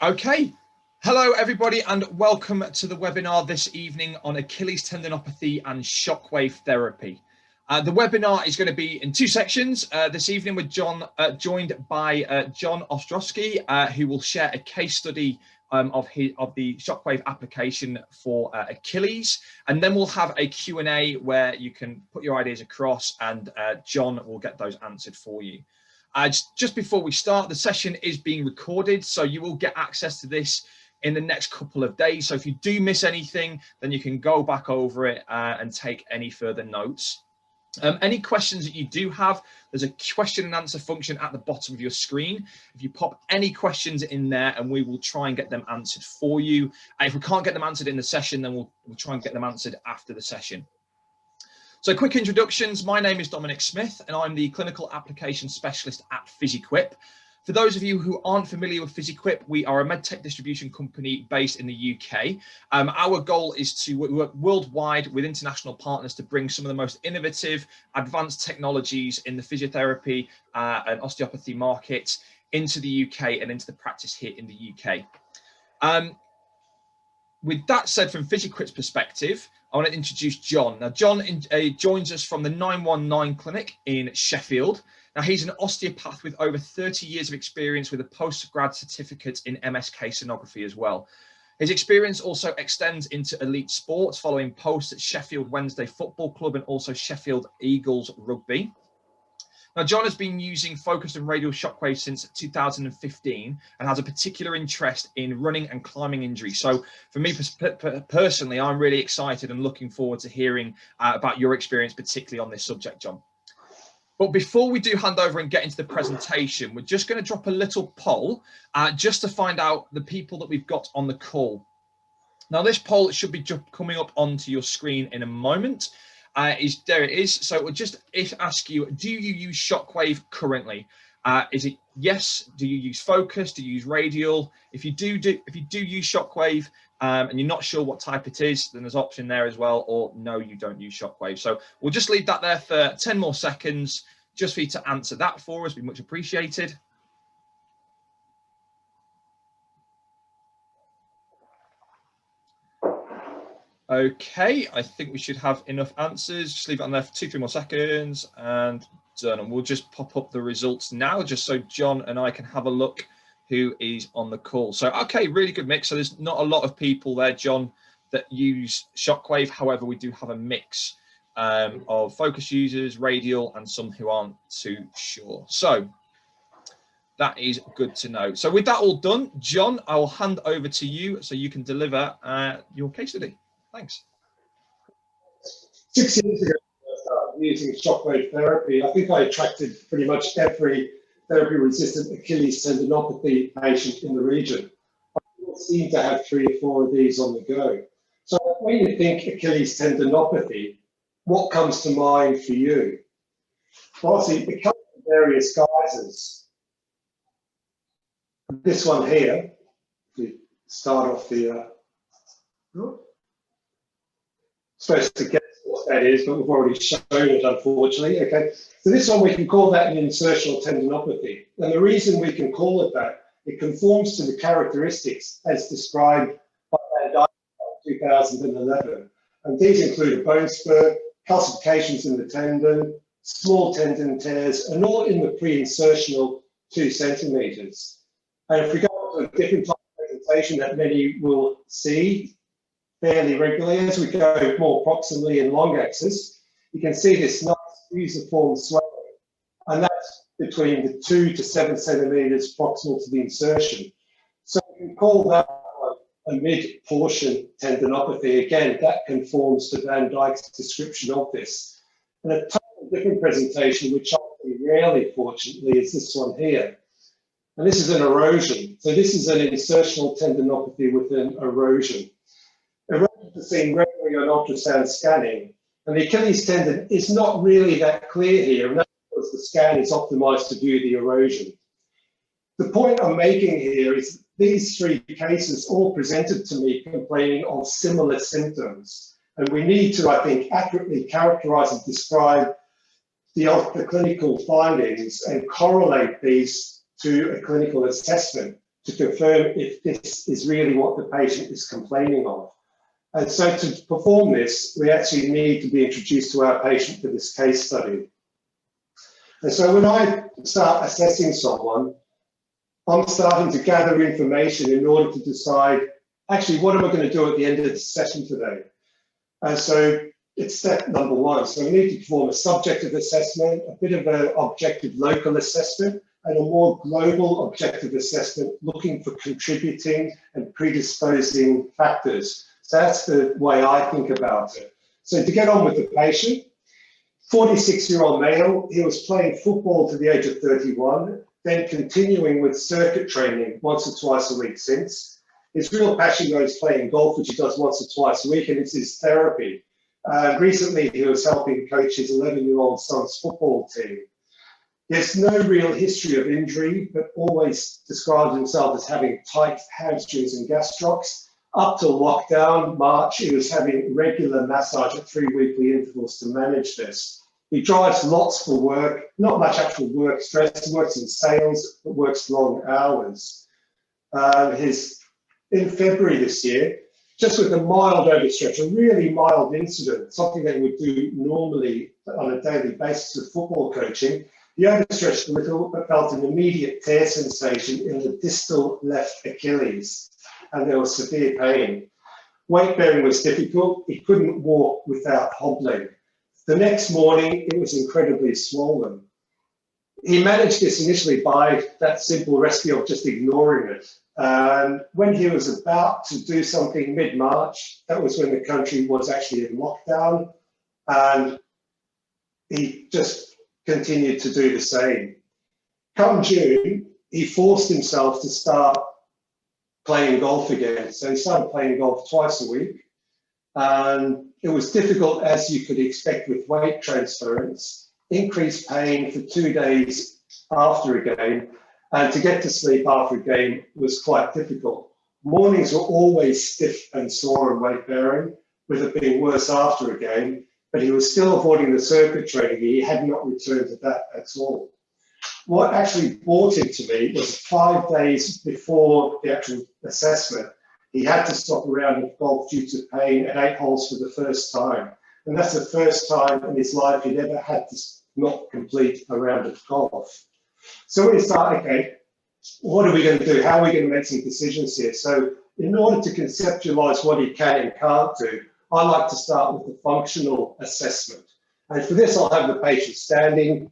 Okay, hello everybody and welcome to the webinar this evening on Achilles tendinopathy and shockwave therapy. The webinar is going to be in two sections. This evening we're joined by John Ostrowski, who will share a case study of the shockwave application for Achilles, and then we'll have a Q&A where you can put your ideas across and John will get those answered for you. Just before we start, the session is being recorded, so you will get access to this in the next couple of days. So if you do miss anything, then you can go back over it and take any further notes. Any questions that you do have, there's a question and answer function at the bottom of your screen. If you pop any questions in there and we will try and get them answered for you. And if we can't get them answered in the session, then we'll try and get them answered after the session. So quick introductions, my name is Dominic Smith and I'm the Clinical Application Specialist at PhysiQuip. For those of you who aren't familiar with PhysiQuip, we are a medtech distribution company based in the UK. Our goal is to work worldwide with international partners to bring some of the most innovative, advanced technologies in the physiotherapy and osteopathy market into the UK and into the practice here in the UK. With that said, from PhysiQuip's perspective, I want to introduce John. Now, John joins us from the 919 clinic in Sheffield. Now, he's an osteopath with over 30 years of experience with a postgrad certificate in MSK sonography as well. His experience also extends into elite sports, following posts at Sheffield Wednesday Football Club and also Sheffield Eagles Rugby. Now, John has been using focused and radial shockwave since 2015 and has a particular interest in running and climbing injuries. So for me personally, I'm really excited and looking forward to hearing about your experience, particularly on this subject, John. But before we do hand over and get into the presentation, we're just going to drop a little poll just to find out the people that we've got on the call. Now, this poll should be coming up onto your screen in a moment. There it is. So it will just ask you, do you use shockwave currently? Is it yes? Do you use focus? Do you use radial? If you do use shockwave and you're not sure what type it is, then there's an option there as well, or no, you don't use shockwave. So we'll just leave that there for 10 more seconds just for you to answer that for us. Be much appreciated. Okay, I think we should have enough answers. Just leave it on there for 2-3 more seconds and done. And we'll just pop up the results now just so John and I can have a look who is on the call. So, okay, really good mix. So there's not a lot of people there, John, that use shockwave. However, we do have a mix of focus users, radial, and some who aren't too sure. So that is good to know. So with that all done, John, I will hand over to you so you can deliver your case study. Thanks. 6 years ago, I started using shockwave therapy. I think I attracted pretty much every therapy-resistant Achilles tendinopathy patient in the region. I seem to have 3 or 4 of these on the go. So when you think Achilles tendinopathy, what comes to mind for you? Well, obviously, it comes in various guises. This one here, if we start off the supposed to guess what that is, but we've already shown it, unfortunately. Okay, so this one we can call that an insertional tendinopathy. And the reason we can call it that, it conforms to the characteristics as described by Van Dyke in 2011. And these include a bone spur, calcifications in the tendon, small tendon tears, and all in the pre-insertional 2 centimeters. And if we go on to a different type of presentation that many will see fairly regularly, as we go more proximally in long axis, you can see this nice fusiform swelling, and that's between the 2 to 7 centimeters proximal to the insertion. So we can call that a mid-portion tendinopathy. Again, that conforms to Van Dyke's description of this. And a totally different presentation, which I see rarely, fortunately, is this one here. And this is an erosion. So this is an insertional tendinopathy with an erosion. Erosions are seen regularly on ultrasound scanning, and the Achilles tendon is not really that clear here, and that's because the scan is optimized to view the erosion. The point I'm making here is these 3 cases all presented to me complaining of similar symptoms, and we need to, I think, accurately characterize and describe the clinical findings and correlate these to a clinical assessment to confirm if this is really what the patient is complaining of. And so to perform this, we actually need to be introduced to our patient for this case study. And so when I start assessing someone, I'm starting to gather information in order to decide, actually, what am I going to do at the end of the session today? And so it's step number one. So we need to perform a subjective assessment, a bit of an objective local assessment, and a more global objective assessment looking for contributing and predisposing factors. So that's the way I think about it. So to get on with the patient, 46-year-old male, he was playing football to the age of 31, then continuing with circuit training once or twice a week since. His real passion though is playing golf, which he does once or twice a week, and it's his therapy. Recently, he was helping coach his 11-year-old son's football team. There's no real history of injury, but always described himself as having tight hamstrings and gastrocs. Up till lockdown, March, he was having regular massage at 3 weekly intervals to manage this. He drives lots for work, not much actual work stress. He works in sales, but works long hours. In February this year, just with a mild overstretch, a really mild incident, something they would do normally on a daily basis with football coaching, he overstretched a little, but felt an immediate tear sensation in the distal left Achilles, and there was severe pain. Weight bearing was difficult. He couldn't walk without hobbling. The next morning, it was incredibly swollen. He managed this initially by that simple recipe of just ignoring it. And when he was about to do something mid-March, that was when the country was actually in lockdown, and he just continued to do the same. Come June, he forced himself to start playing golf again. So he started playing golf twice a week. And it was difficult, as you could expect with weight transference, increased pain for 2 days after a game, and to get to sleep after a game was quite difficult. Mornings were always stiff and sore and weight bearing, with it being worse after a game, but he was still avoiding the circuit training. He had not returned to that at all. What actually brought him to me was 5 days before the actual assessment. He had to stop a round of golf due to pain at 8 holes for the first time. And that's the first time in his life he'd ever had to not complete a round of golf. So we start, okay, what are we going to do? How are we going to make some decisions here? So in order to conceptualize what he can and can't do, I like to start with the functional assessment. And for this, I'll have the patient standing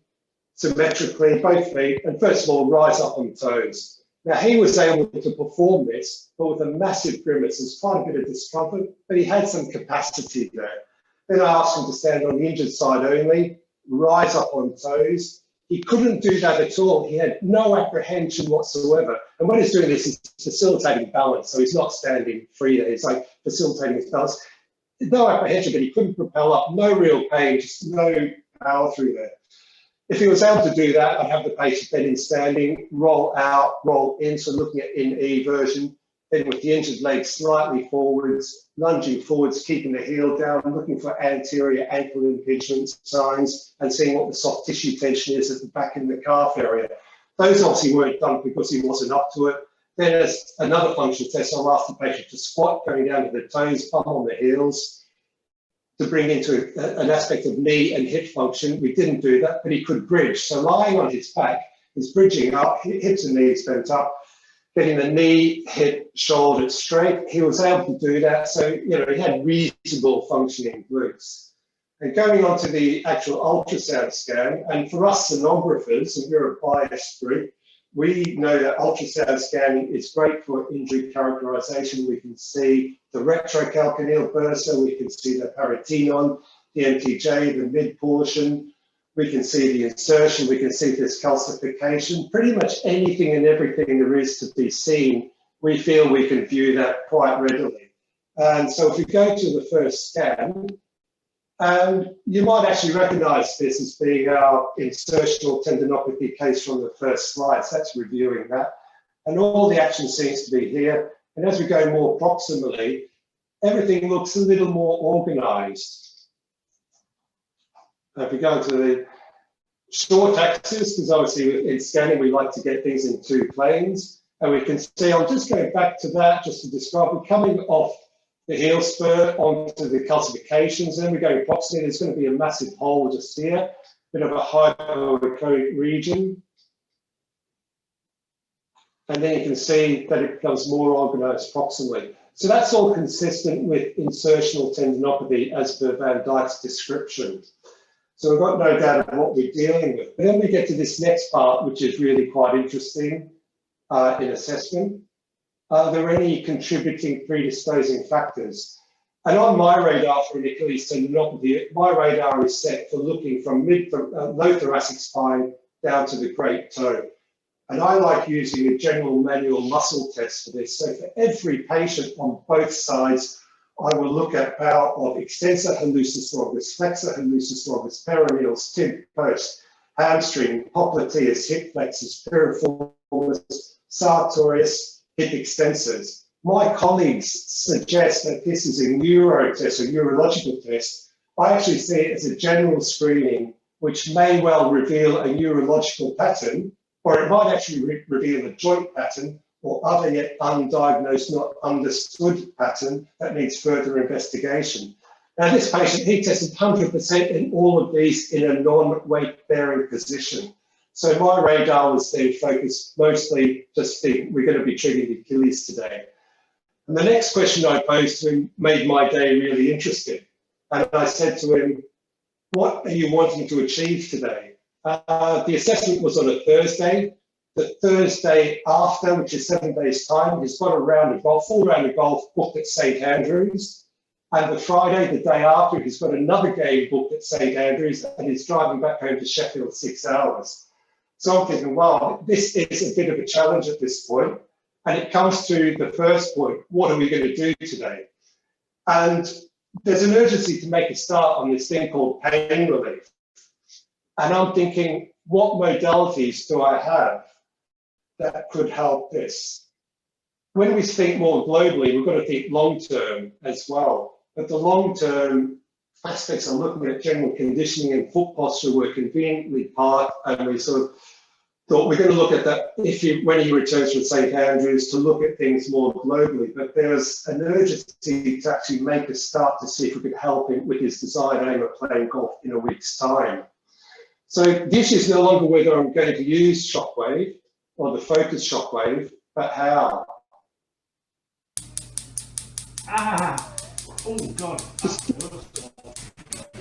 symmetrically, both feet, and first of all, rise up on toes. Now, he was able to perform this, but with a massive grimace. There's quite a bit of discomfort, but he had some capacity there. Then I asked him to stand on the injured side only, rise up on toes. He couldn't do that at all. He had no apprehension whatsoever. And when he's doing this, he's facilitating balance. So he's not standing free there. He's like facilitating his balance. No apprehension, but he couldn't propel up. No real pain, just no power through there. If he was able to do that, I'd have the patient then in standing, roll out, roll in, so looking at in-E version, then with the injured leg slightly forwards, lunging forwards, keeping the heel down, looking for anterior ankle impingement signs, and seeing what the soft tissue tension is at the back in the calf area. Those obviously weren't done because he wasn't up to it. Then as another function test, I'll ask the patient to squat, going down to the toes, bum on the heels, to bring into an aspect of knee and hip function. We didn't do that, but he could bridge. So lying on his back, he's bridging up, hips and knees bent up, getting the knee, hip, shoulder straight. He was able to do that. So, he had reasonable functioning glutes. And going on to the actual ultrasound scan, and for us sonographers, and we're a biased group, we know that ultrasound scanning is great for injury characterization. We can see the retrocalcaneal bursa, we can see the peritoneum, the MTJ, the mid portion, we can see the insertion, we can see this calcification. Pretty much anything and everything there is to be seen, we feel we can view that quite readily. And so if we go to the first scan, and you might actually recognize this as being our insertional tendinopathy case from the first slide. So that's reviewing that. And all the action seems to be here. And as we go more proximally, everything looks a little more organized. If we go into the short axis, because obviously in scanning, we like to get things in 2 planes. And we can see, I'm just going back to that just to describe, we're coming off the heel spur onto the calcifications, then we're going proximally, there's going to be a massive hole just here, bit of a hypoechoic region. And then you can see that it becomes more organized proximally. So that's all consistent with insertional tendinopathy as per Van Dijk's description. So we've got no doubt of what we're dealing with. But then we get to this next part, which is really quite interesting in assessment. Are there any contributing predisposing factors? And on my radar for an Achilles tendinopathy, my radar is set for looking from low thoracic spine down to the great toe. And I like using a general manual muscle test for this. So for every patient on both sides, I will look at power of extensor hallucis longus, flexor hallucis longus, peroneals, tib, post, hamstring, popliteus, hip flexors, piriformis, sartorius, hip extensors. My colleagues suggest that this is a neuro test, a neurological test. I actually see it as a general screening, which may well reveal a neurological pattern, or it might actually reveal a joint pattern or other yet undiagnosed, not understood pattern that needs further investigation. Now this patient, he tested 100% in all of these in a non-weight bearing position. So my radar was then focused mostly just thinking we're going to be treating the Achilles today. And the next question I posed to him made my day really interesting. And I said to him, what are you wanting to achieve today? The assessment was on a Thursday. The Thursday after, which is 7 days' time, he's got a round of golf, full round of golf booked at St Andrews. And the Friday, the day after, he's got another game booked at St Andrews, and he's driving back home to Sheffield 6 hours. So I'm thinking, wow, this is a bit of a challenge at this point. And it comes to the first point, what are we going to do today? And there's an urgency to make a start on this thing called pain relief. And I'm thinking, what modalities do I have that could help this? When we think more globally, we've got to think long-term as well. But the long-term aspects of looking at general conditioning and foot posture were conveniently part, and we sort of thought we're going to look at that when he returns from St Andrews to look at things more globally. But there's an urgency to actually make a start to see if we could help him with his desired aim of playing golf in a week's time. So the issue is no longer whether I'm going to use Shockwave or the focus Shockwave, but how. Ah! Oh God!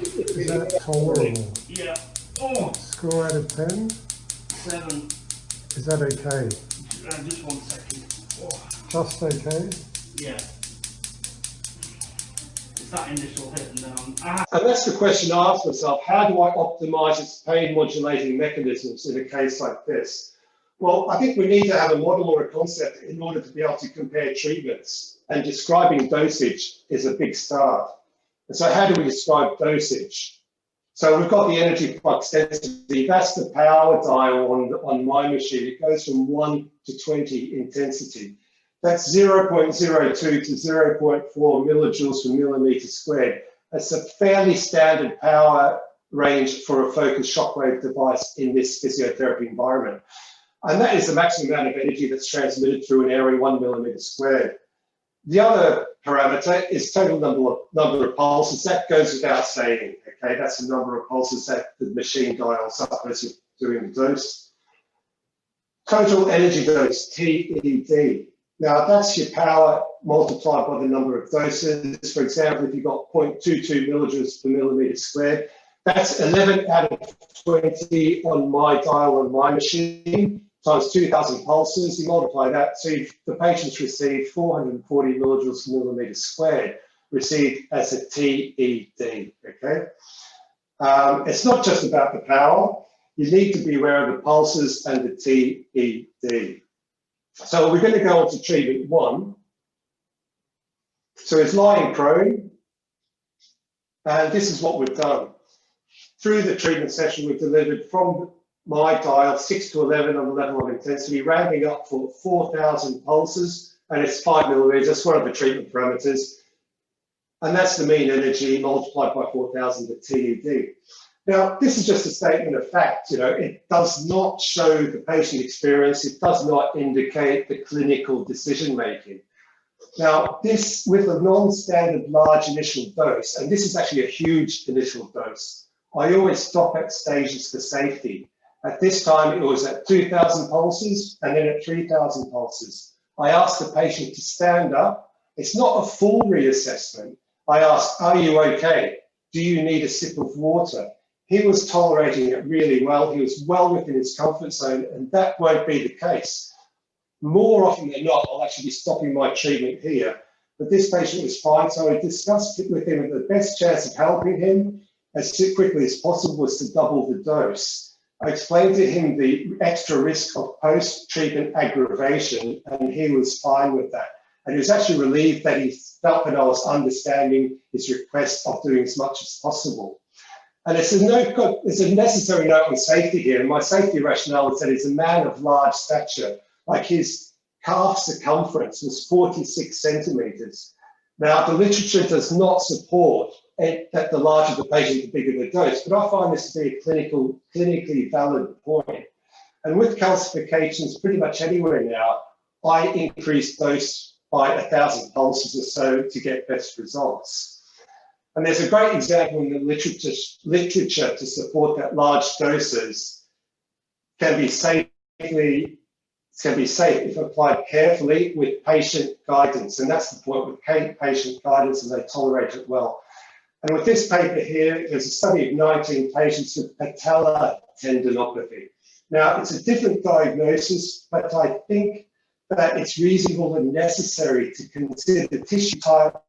Is that tolerable? Yeah. Oh! Score out of 10? 7. Is that okay? Just 1 second. Oh. Just okay? Yeah. It's that initial hit and then I'm... And that's the question I ask myself, how do I optimize its pain modulating mechanisms in a case like this? Well, I think we need to have a model or a concept in order to be able to compare treatments, and describing dosage is a big start. And so how do we describe dosage? So we've got the energy flux density, that's the power dial on my machine. It goes from 1 to 20 intensity. That's 0.02 to 0.4 millijoules per millimeter squared. That's a fairly standard power range for a focused Shockwave device in this physiotherapy environment. And that is the maximum amount of energy that's transmitted through an area 1 millimeter squared. The other parameter is total number of pulses. That goes without saying, okay? That's the number of pulses that the machine dials up as you're doing the dose. Total energy dose, TED. Now that's your power multiplied by the number of doses. For example, if you've got 0.22 millijoules per millimeter squared, that's 11 out of 20 on my dial on my machine, times 2,000 pulses. You multiply that, so the patients received 440 millijoules per millimeter squared, received as a TED, okay? It's not just about the power. You need to be aware of the pulses and the TED. So we're going to go on to treatment 1. So it's lying prone, and this is what we've done. Through the treatment session, we've delivered from my dial 6 to 11 on the level of intensity, rounding up for 4,000 pulses, and it's 5 millimeters. That's one of the treatment parameters. And that's the mean energy multiplied by 4,000, the TED. Now, this is just a statement of fact. It does not show the patient experience. It does not indicate the clinical decision making. Now, this with a non-standard large initial dose, and this is actually a huge initial dose, I always stop at stages for safety. At this time, it was at 2,000 pulses and then at 3,000 pulses. I asked the patient to stand up. It's not a full reassessment. I asked, are you okay? Do you need a sip of water? He was tolerating it really well. He was well within his comfort zone, and that won't be the case. More often than not, I'll actually be stopping my treatment here. But this patient was fine, so I discussed it with him. The best chance of helping him as quickly as possible was to double the dose. I explained to him the extra risk of post-treatment aggravation, and he was fine with that. And he was actually relieved that he felt that I was understanding his request of doing as much as possible. And it's a necessary note on safety here. And my safety rationale is that he's a man of large stature. Like his calf circumference was 46 centimeters. Now, the literature does not support that the larger the patient, the bigger the dose, but I find this to be a clinically valid point. And with calcifications pretty much anywhere now, I increase dose by 1,000 pulses or so to get best results. And there's a great example in the literature to support that large doses can be safe if applied carefully with patient guidance. And that's the point with patient guidance, and they tolerate it well. And with this paper here, there's a study of 19 patients with patellar tendinopathy. Now, it's a different diagnosis, but I think that it's reasonable and necessary to consider the tissue type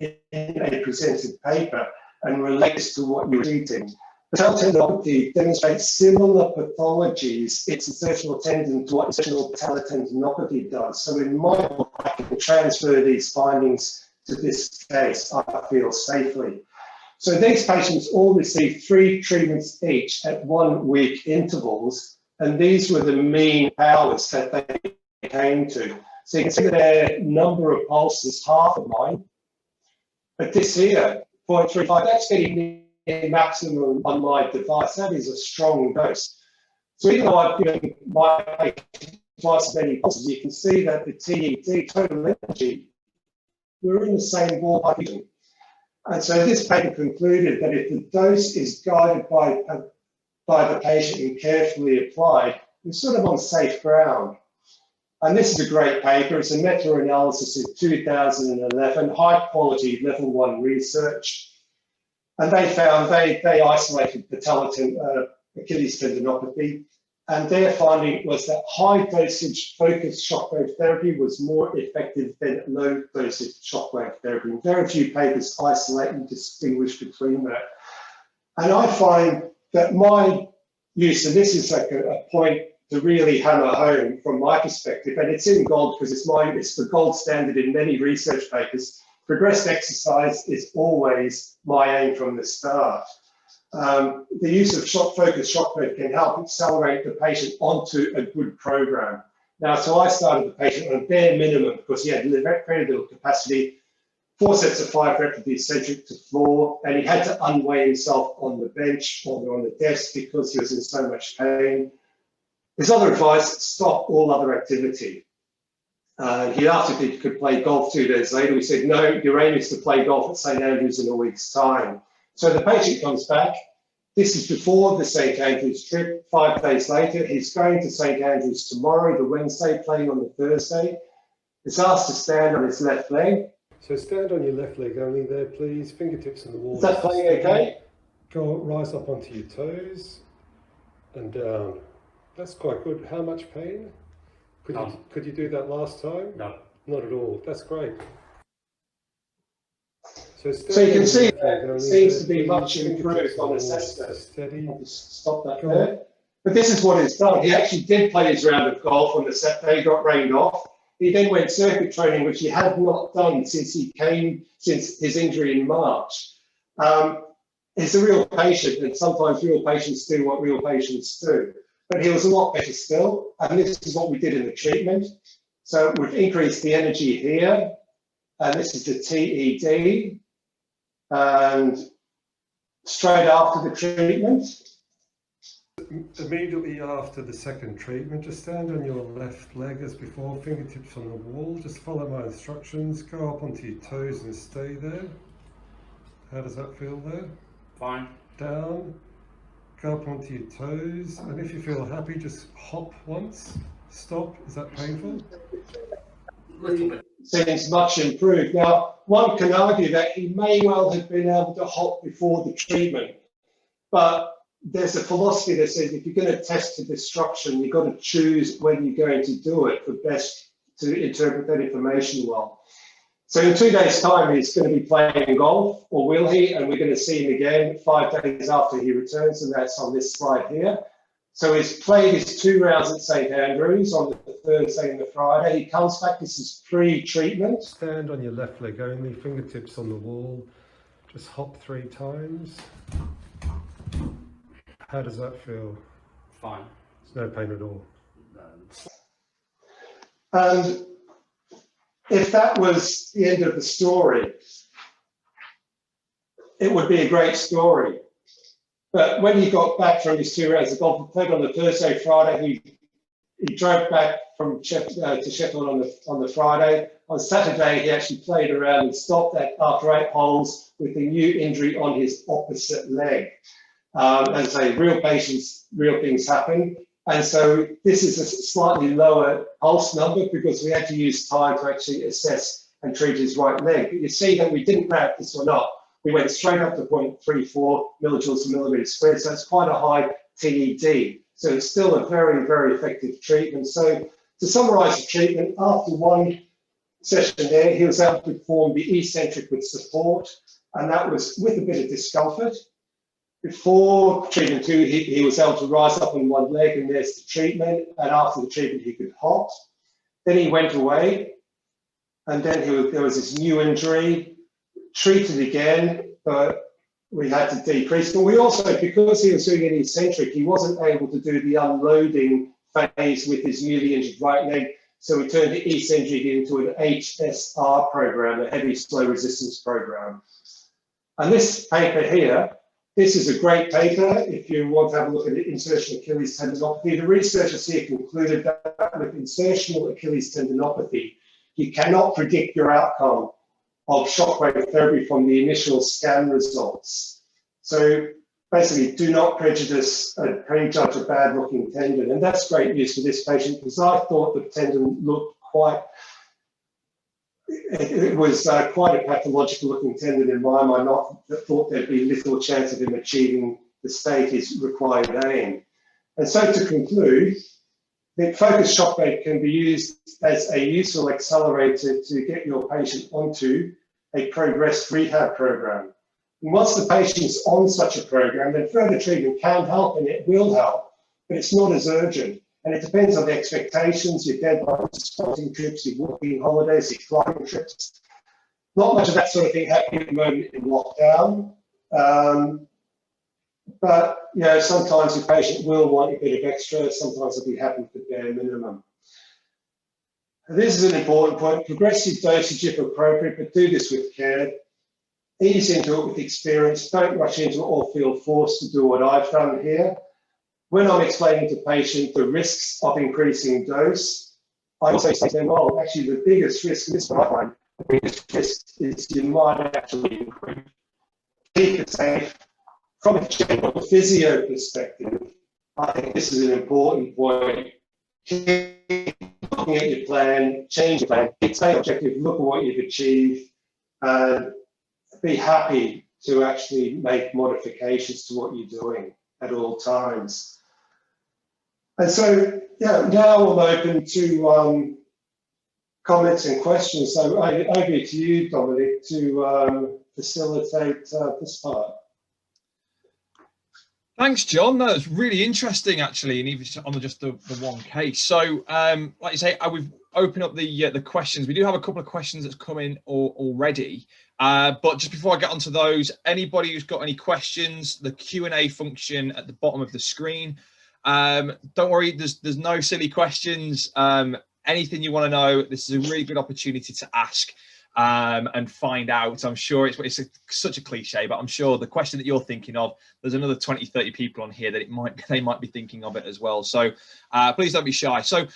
in a presented paper and relate this to what you're treating. Patellar tendinopathy demonstrates similar pathologies. It's insertional tendon to what insertional patellar tendinopathy does. So in my book, I can transfer these findings to this case, I feel safely. So these patients all received 3 treatments each at 1-week intervals, and these were the mean powers that they came to. So you can see that their number of pulses, half of mine, but this here, 0.35, that's getting the maximum on my device. That is a strong dose. So even though I've given my patient twice as many pulses, you can see that the TED, total energy, we're in the same ballpark. And so this paper concluded that if the dose is guided by the patient and carefully applied, we're sort of on safe ground. And this is a great paper. It's a meta-analysis in 2011, high-quality level 1 research. And they found they isolated Achilles tendinopathy, and their finding was that high-dosage focused shockwave therapy was more effective than low-dosage shockwave therapy. And very few papers isolate and distinguish between that. And I find that my use, and this is like a point to really hammer home from my perspective, and it's in gold because it's the gold standard in many research papers. Progressed exercise is always my aim from the start. The use of focused shockwave can help accelerate the patient onto a good program. Now, so I started the patient on a bare minimum because he had very little capacity, 4 sets of 5 reps of the eccentric to floor, and he had to unweigh himself on the bench or on the desk because he was in so much pain. His other advice, stop all other activity. He asked if he could play golf 2 days later. We said, no, your aim is to play golf at St. Andrews in a week's time. So the patient comes back. This is before the St. Andrews trip. 5 days later, he's going to St. Andrews tomorrow, the Wednesday, playing on the Thursday. He's asked to stand on his left leg. So stand on your left leg only there, please. Fingertips on the wall. Is that playing okay? Go rise up onto your toes and down. That's quite good. How much pain? Could you do that last time? No. Not at all. That's great. So you can see that it seems to be much improved on assessment. Steady. I'll just stop that there. But this is what he's done. He actually did play his round of golf on the set day, got rained off. He then went circuit training, which he had not done since his injury in March. He's a real patient, and sometimes real patients do what real patients do. But he was a lot better still, and this is what we did in the treatment. So we've increased the energy here, and this is the TED, and straight after the treatment. Immediately after the second treatment, just stand on your left leg as before, fingertips on the wall. Just follow my instructions. Go up onto your toes and stay there. How does that feel there? Fine. Down. Go up onto your toes. And if you feel happy, just hop once. Stop. Is that painful? Little bit. Seems much improved. Now, one can argue that he may well have been able to hop before the treatment, but there's a philosophy that says if you're going to test the destruction, you've got to choose when you're going to do it for best to interpret that information well. So in 2 days' time, he's going to be playing golf, or will he? And we're going to see him again 5 days after he returns, and that's on this slide here. So he's played his 2 rounds at St Andrews on the Thursday and the Friday. He comes back, this is pre-treatment. Stand on your left leg only, fingertips on the wall. Just hop 3 times. How does that feel? Fine. There's no pain at all. And if that was the end of the story, it would be a great story. But when he got back from his 2 rounds of golf, he played on the Thursday, Friday. He drove back from to Sheffield on the Friday. On Saturday, he actually played around and stopped after 8 holes with a new injury on his opposite leg. As I say, real patients, real things happen. And so this is a slightly lower pulse number because we had to use time to actually assess and treat his right leg. But you see that we didn't ramp this one up. We went straight up to 0.34 millijoules per millimeter squared. So it's quite a high TED. So it's still a very, very effective treatment. So to summarize the treatment, after 1 session there, he was able to perform the eccentric with support, and that was with a bit of discomfort. Before treatment 2, he was able to rise up on 1 leg, and there's the treatment. And after the treatment, he could hop. Then he went away, and then there was this new injury, treated again, but we had to decrease. But we also, because he was doing an eccentric, he wasn't able to do the unloading phase with his newly injured right leg. So we turned the eccentric into an HSR program, a heavy slow resistance program. And this paper here, this is a great paper if you want to have a look at the insertional Achilles tendinopathy. The researchers here concluded that with insertional Achilles tendinopathy, you cannot predict your outcome of shockwave therapy from the initial scan results. So basically, do not prejudge a bad-looking tendon. And that's great news for this patient because I thought the tendon looked quite, it was quite a pathological looking tendon in my mind. I thought there'd be little chance of him achieving the state his required aim. And so to conclude, the focused shockwave can be used as a useful accelerator to get your patient onto a progressed rehab program. And once the patient's on such a program, then further treatment can help and it will help, but it's not as urgent. And it depends on the expectations, your deadlines, your sporting trips, your working holidays, your flying trips. Not much of that sort of thing happening at the moment in lockdown. But you know, sometimes the patient will want a bit of extra, sometimes they'll be happy with the bare minimum. This is an important point. Progressive dosage if appropriate, but do this with care. Ease into it with experience. Don't rush into it or feel forced to do what I've done here. When I'm explaining to patients the risks of increasing dose, I also say to them, well, actually the biggest risk, this one I find, the biggest risk is you might actually improve. Keep it safe. From a general physio perspective, I think this is an important point. Keep looking at your plan, change your plan, stay objective, look at what you've achieved, and be happy to actually make modifications to what you're doing at all times. And so, yeah, now I'm open to comments and questions. So over to you, Dominic, to facilitate this part. Thanks, John. That was really interesting, actually, and even on just the one case. So, like you say, we've opened up the questions. We do have a couple of questions that's come in already. But just before I get onto those, anybody who's got any questions, the Q&A function at the bottom of the screen. Don't worry, there's no silly questions. Anything you want to know, this is a really good opportunity to ask. and find out. I'm sure it's such a cliche, but I'm sure the question that you're thinking of, there's another 20, 30 people on here that they might be thinking of it as well. So please don't be shy. So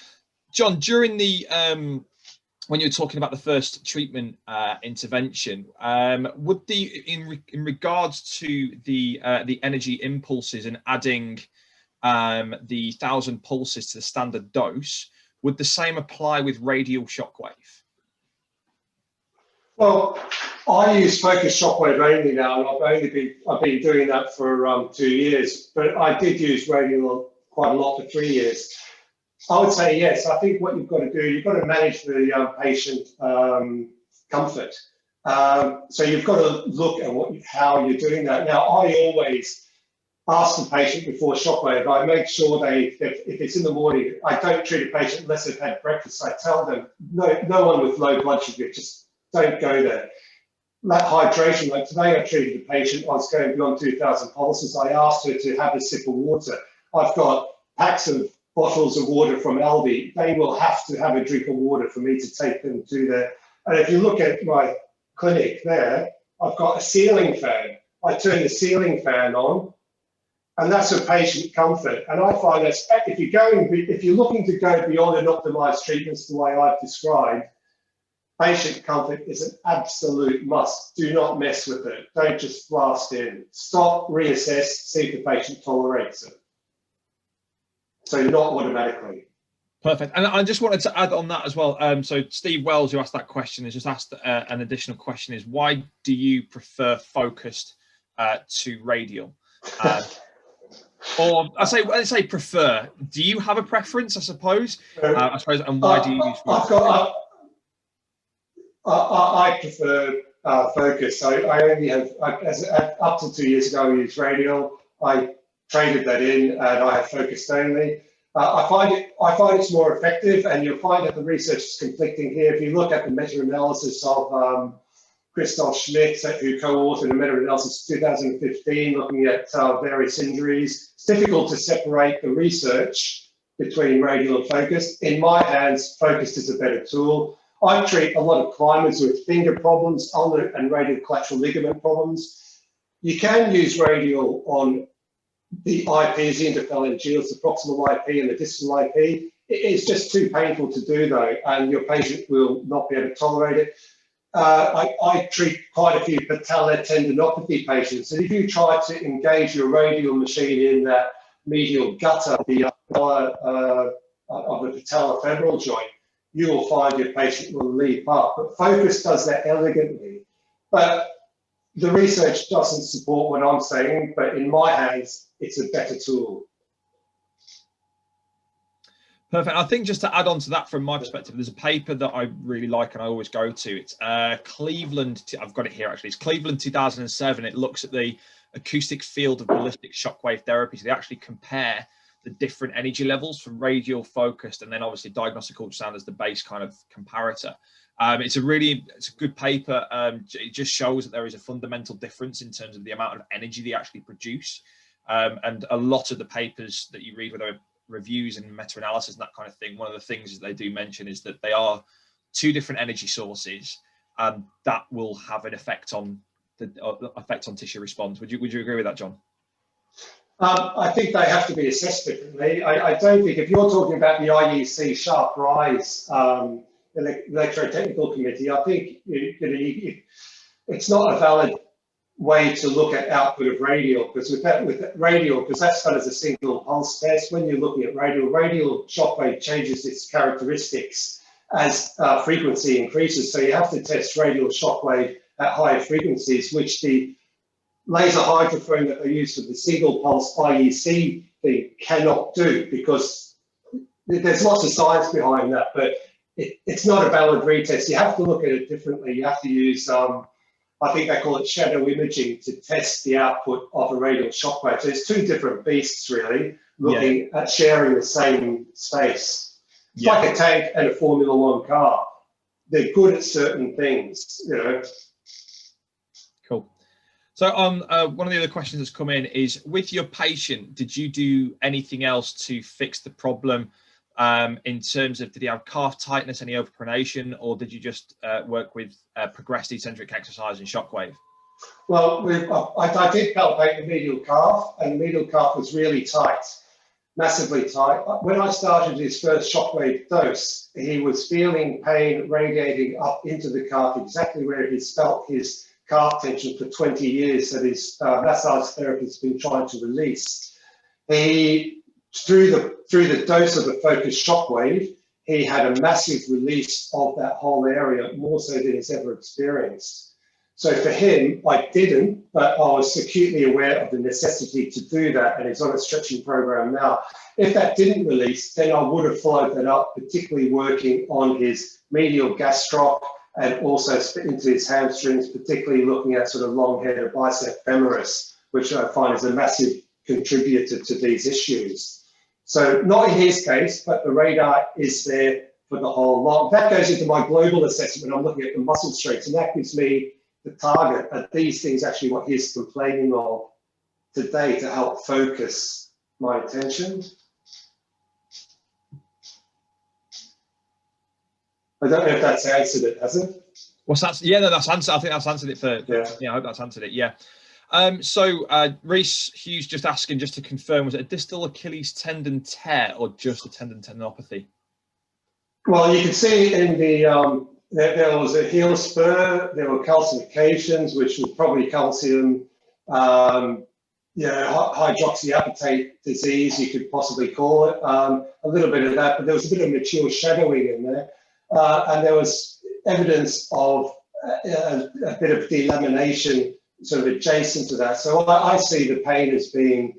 John, during the when you were talking about the first treatment intervention, would in regards to the energy impulses and adding the 1,000 pulses to the standard dose, would the same apply with radial shockwave? Well, I use focused shockwave only now, and I've been doing that for 2 years. But I did use radial quite a lot for 3 years. I would say yes. I think what you've got to do, you've got to manage the patient comfort. So you've got to look at how you're doing that. Now, I always ask the patient before shockwave. I make sure if it's in the morning, I don't treat a patient unless they've had breakfast. I tell them, no one with low blood sugar, just don't go there. That hydration, like today I treated a patient, I was going beyond 2,000 pulses. I asked her to have a sip of water. I've got packs of bottles of water from Aldi. They will have to have a drink of water for me to take them to there. And if you look at my clinic there, I've got a ceiling fan. I turn the ceiling fan on, and that's for patient comfort. And I find that if you're looking to go beyond an optimized treatments the way I've described, patient comfort is an absolute must. Do not mess with it. Don't just blast in. Stop, reassess, see if the patient tolerates it. So not automatically. Perfect. And I just wanted to add on that as well. So Steve Wells, who asked that question, has just asked an additional question: is why do you prefer focused to radial? Or let's say prefer. Do you have a preference? I suppose. And why do you use? I prefer focus. I only have up to 2 years ago I used radial. I traded that in, and I have focused only. I find it's more effective, and you'll find that the research is conflicting here. If you look at the meta-analysis of Christoph Schmidt, who co-authored a meta-analysis in 2015 looking at various injuries, it's difficult to separate the research between radial and focused. In my hands, focused is a better tool. I treat a lot of climbers with finger problems, ulnar and radial collateral ligament problems. You can use radial on the IPs, the interphalangeals, the proximal IP and the distal IP. It's just too painful to do though, and your patient will not be able to tolerate it. I treat quite a few patellar tendinopathy patients, and if you try to engage your radial machine in that medial gutter of the patellofemoral joint, you will find your patient will leap up. But focus does that elegantly. But the research doesn't support what I'm saying, but in my hands, it's a better tool. Perfect. I think just to add on to that from my perspective, there's a paper that I really like and I always go to. It's Cleveland, I've got it here actually, it's Cleveland 2007. It looks at the acoustic field of ballistic shockwave therapy. So they actually compare the different energy levels from radial, focused, and then obviously diagnostic ultrasound as the base kind of comparator. It's a good paper. It just shows that there is a fundamental difference in terms of the amount of energy they actually produce. And a lot of the papers that you read, whether reviews and meta-analysis and that kind of thing, one of the things that they do mention is that they are two different energy sources that will have an effect on tissue response. Would you agree with that, John? I think they have to be assessed differently. I don't think, if you're talking about the IEC Sharp Rise electrotechnical committee, I think it's not a valid way to look at output of radial, because with radial, because that's done as a single pulse test. When you're looking at radial shockwave changes its characteristics as frequency increases. So you have to test radial shockwave at higher frequencies, which the laser hydrophone that they use for the single pulse IEC thing cannot do, because there's lots of science behind that, but it's not a valid retest. You have to look at it differently. You have to use, I think they call it shadow imaging, to test the output of a radial shockwave. So it's two different beasts really, looking at sharing the same space. It's like a tank and a Formula One car. They're good at certain things, you know. Cool. So one of the other questions that's come in is, with your patient, did you do anything else to fix the problem in terms of, did he have calf tightness, any overpronation, or did you just work with progressed eccentric exercise and Shockwave? Well, I did palpate the medial calf, and the medial calf was really tight, massively tight. When I started his first Shockwave dose, he was feeling pain radiating up into the calf, exactly where he's felt his calf tension for 20 years that his massage therapist has been trying to release. He, through the dose of the focused Shockwave, he had a massive release of that whole area, more so than he's ever experienced. So for him, I didn't, but I was acutely aware of the necessity to do that, and he's on a stretching program now. If that didn't release, then I would have followed that up, particularly working on his medial gastroc and also into his hamstrings, particularly looking at sort of long-headed bicep femoris, which I find is a massive contributor to these issues. So not in his case, but the radar is there for the whole lot. That goes into my global assessment when I'm looking at the muscle strengths, and that gives me the target of these things, actually what he's complaining of today, to help focus my attention. I don't know if that's answered it, has it? What's that? Yeah, no, that's answered. I think that's answered it for, Yeah. I hope that's answered it. Yeah. So Reese Hughes just asking, just to confirm, was it a distal Achilles tendon tear or just a tendinopathy? Well, you can see in the, there was a heel spur, there were calcifications, which was probably calcium, hydroxyapatite disease, you could possibly call it, a little bit of that, but there was a bit of mature shadowing in there. And there was evidence of a bit of delamination sort of adjacent to that. So I see the pain as being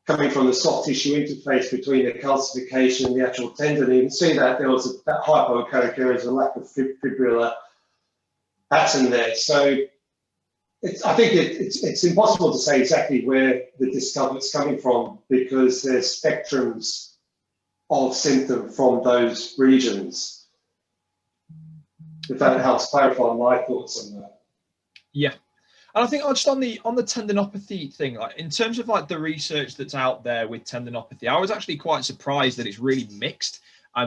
coming from the soft tissue interface between the calcification and the actual tendon. You can see that there was that hypoechoic, a lack of fibrillar pattern there. So I think it's impossible to say exactly where the discomfort's coming from, because there's spectrums of symptom from those regions. If that helps clarify my thoughts on that. Yeah. And I think just on the tendinopathy thing, like in terms of like the research that's out there with tendinopathy, I was actually quite surprised that it's really mixed.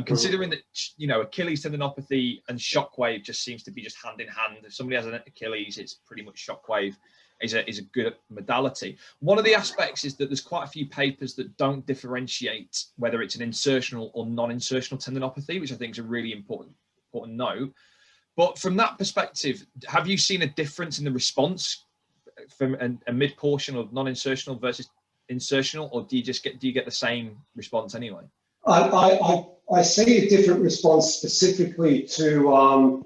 Considering that, you know, Achilles tendinopathy and Shockwave just seems to be just hand in hand. If somebody has an Achilles, it's pretty much Shockwave is a good modality. One of the aspects is that there's quite a few papers that don't differentiate whether it's an insertional or non-insertional tendinopathy, which I think is a really important note. But from that perspective, have you seen a difference in the response from a mid portion of non-insertional versus insertional, or do you get the same response anyway? I see a different response specifically to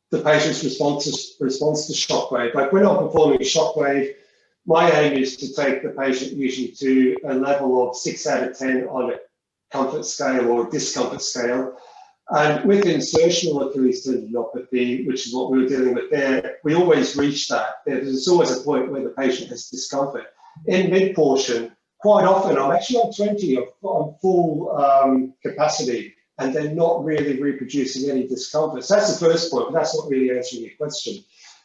the patient's response to Shockwave. Like when I'm performing Shockwave, my aim is to take the patient usually to a level of 6 out of 10 on a comfort scale or a discomfort scale. And with insertional Achilles tendinopathy, which is what we were dealing with there, we always reach that. There's always a point where the patient has discomfort. In mid portion, quite often I'm actually on 20, on full capacity, and they're not really reproducing any discomfort. So that's the first point, but that's not really answering your question.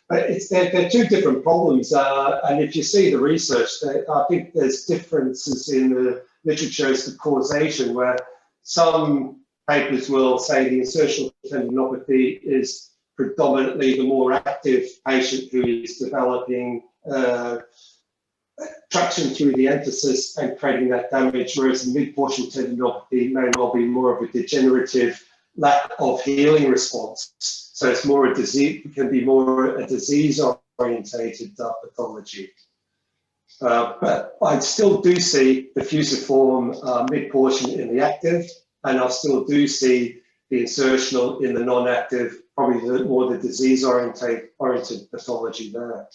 But they're two different problems, and if you see the research, I think there's differences in the literature as to causation, where some papers will say the insertional tendinopathy is predominantly the more active patient who is developing traction through the emphasis and creating that damage, whereas the mid-portion tendinopathy may well be more of a degenerative lack of healing response. So it's more a disease, it can be more a disease-orientated pathology. But I still do see the fusiform mid-portion in the active, and I still do see the insertional in the non-active, probably more the disease-oriented pathology there.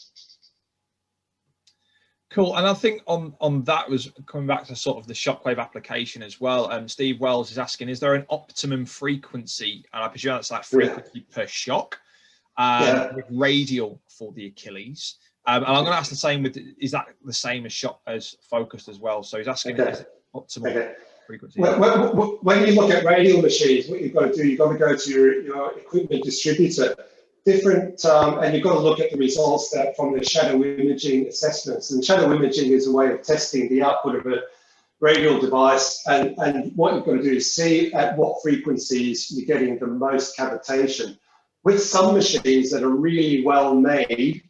Cool. And I think on that was coming back to sort of the Shockwave application as well. Steve Wells is asking, is there an optimum frequency? And I presume that's like frequency per shock with Radial for the Achilles. And I'm going to ask the same with, is that the same as focused as well? So he's asking, is it optimal frequency? When you look at Radial machines, what you've got to do, you've got to go to your equipment distributor. And you've got to look at the results from the shadow imaging assessments. And shadow imaging is a way of testing the output of a radial device, and what you've got to do is see at what frequencies you're getting the most cavitation. With some machines that are really well made,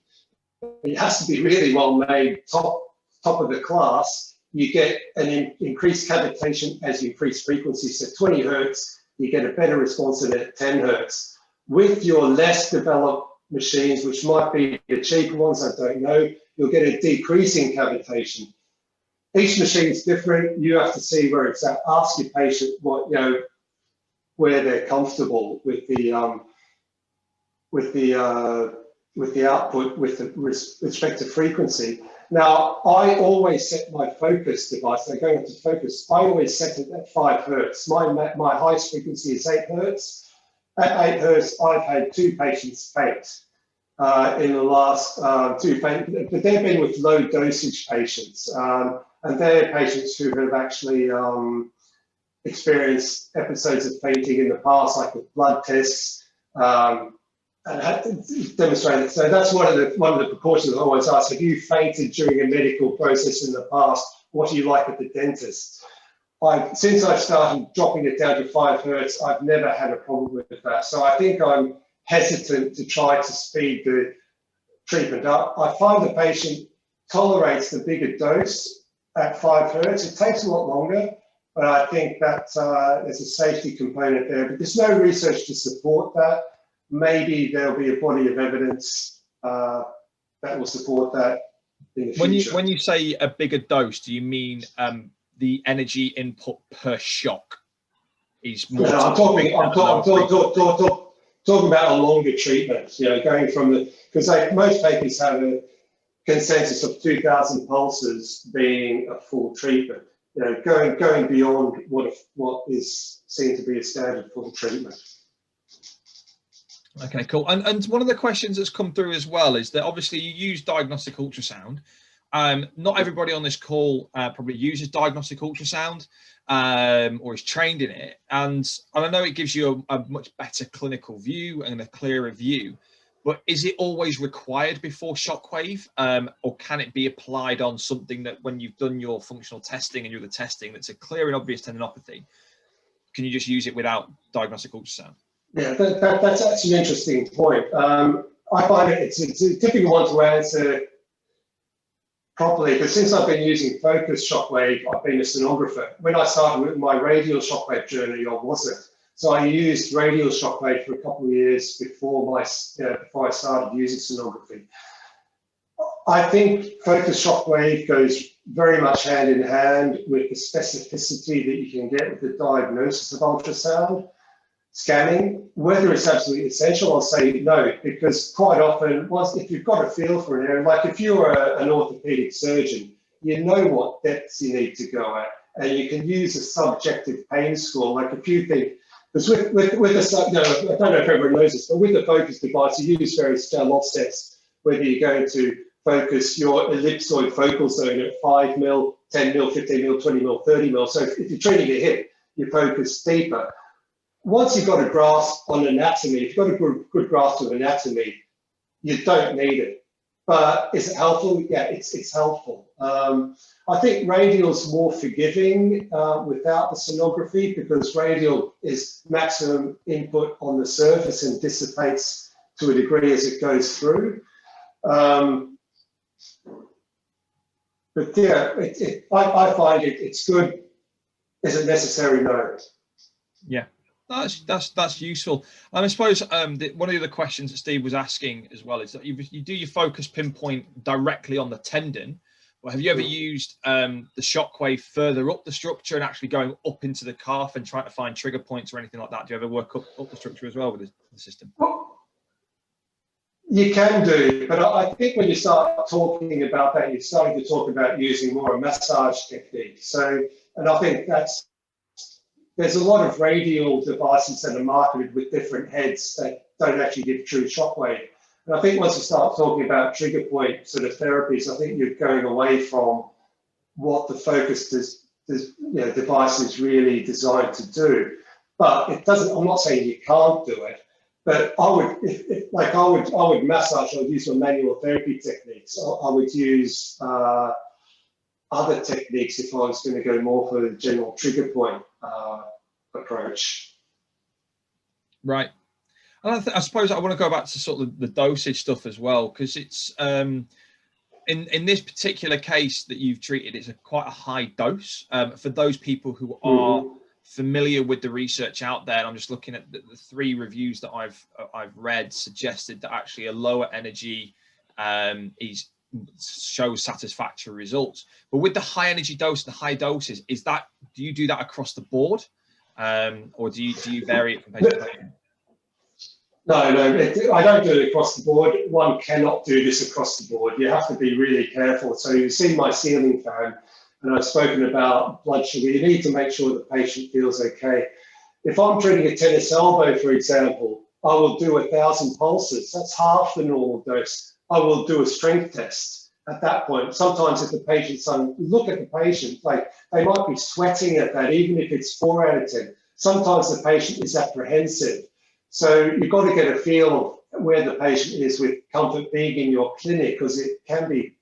it has to be really well made, top of the class, you get an increased cavitation as you increase frequency. So 20 hertz, you get a better response than at 10 hertz. With your less developed machines, which might be the cheaper ones, I don't know, you'll get a decreasing cavitation. Each machine is different. You have to see where it's at. Ask your patient what, you know, where they're comfortable with the output, with the respective frequency. Now, I always set my focus device, so going into focus, I always set it at 5 hertz. My highest frequency is 8 hertz. At 8 hertz, I've had 2 patients faint in the last 2 faint, but they've been with low dosage patients. And they're patients who have actually experienced episodes of fainting in the past, like with blood tests, and had demonstrated. So that's one of the precautions I always ask. Have you fainted during a medical process in the past? What do you like at the dentist? Since I've started dropping it down to 5 hertz, I've never had a problem with that. So I think I'm hesitant to try to speed the treatment up. I find the patient tolerates the bigger dose at 5 hertz. It takes a lot longer, but I think that there's a safety component there. But there's no research to support that. Maybe there'll be a body of evidence that will support that in the future. When you say a bigger dose, do you mean the energy input per shock is more? No, I'm talking about a longer treatment. You know, going from the, because most papers have a consensus of 2,000 pulses being a full treatment. You know, going beyond what is seen to be a standard full treatment. Okay, cool. And one of the questions that's come through as well is that obviously you use diagnostic ultrasound. Not everybody on this call probably uses diagnostic ultrasound or is trained in it. And I know it gives you a much better clinical view and a clearer view, but is it always required before Shockwave, or can it be applied on something that when you've done your functional testing and you're the testing that's a clear and obvious tendinopathy, can you just use it without diagnostic ultrasound? Yeah, that's actually an interesting point. I find it's a difficult one to answer properly, because since I've been using focused Shockwave, I've been a sonographer. When I started with my radial Shockwave journey, I wasn't. So I used radial Shockwave for a couple of years before I started using sonography. I think focused Shockwave goes very much hand in hand with the specificity that you can get with the diagnosis of ultrasound scanning. Whether it's absolutely essential, I'll say no, because quite often, if you've got a feel for an area, like if you're an orthopedic surgeon, you know what depths you need to go at, and you can use a subjective pain score. Like if you think, because with I don't know if everyone knows this, but with the focus device, you use various scale offsets, whether you're going to focus your ellipsoid focal zone at 5 mil, 10 mil, 15 mil, 20 mil, 30 mil. So if you're treating a hip, you focus deeper. Once you've got a grasp on anatomy, if you've got a good grasp of anatomy, you don't need it. But is it helpful? Yeah, it's helpful. I think radial's more forgiving without the sonography, because radial is maximum input on the surface and dissipates to a degree as it goes through. But yeah, I find it's good. Is it necessary? No. Yeah. That's useful. And I suppose one of the other questions that Steve was asking as well is that you do your focus pinpoint directly on the tendon, but have you ever used the Shockwave further up the structure and actually going up into the calf and trying to find trigger points or anything like that? Do you ever work up the structure as well with the system? Well, you can do, but I think when you start talking about that, you're starting to talk about using more a massage technique. So, and I think there's a lot of radial devices that are marketed with different heads that don't actually give true shockwave. And I think once you start talking about trigger point sort of therapies, I think you're going away from what the focused device is really designed to do. But it doesn't. I'm not saying you can't do it, but I would massage. I would use my manual therapy techniques. I would use. other techniques if I was going to go more for the general trigger point approach. Right. And I suppose I want to go back to sort of the dosage stuff as well, because it's in this particular case that you've treated, it's quite a high dose. For those people who are familiar with the research out there, and I'm just looking at the 3 reviews that I've read, suggested that actually a lower energy shows satisfactory results. But with the high energy dose, the high doses, do you do that across the board, or do you vary it from patient to patient? No, I don't do it across the board. One cannot do this across the board. You have to be really careful. So you've seen my ceiling fan, and I've spoken about blood sugar. You need to make sure the patient feels okay. If I'm treating a tennis elbow, for example, I will do 1,000 pulses. That's half the normal dose. I will do a strength test at that point. Sometimes if the patient's look at the patient, like they might be sweating at that, even if it's 4 out of 10. Sometimes the patient is apprehensive. So you've got to get a feel of where the patient is with comfort being in your clinic, because it can be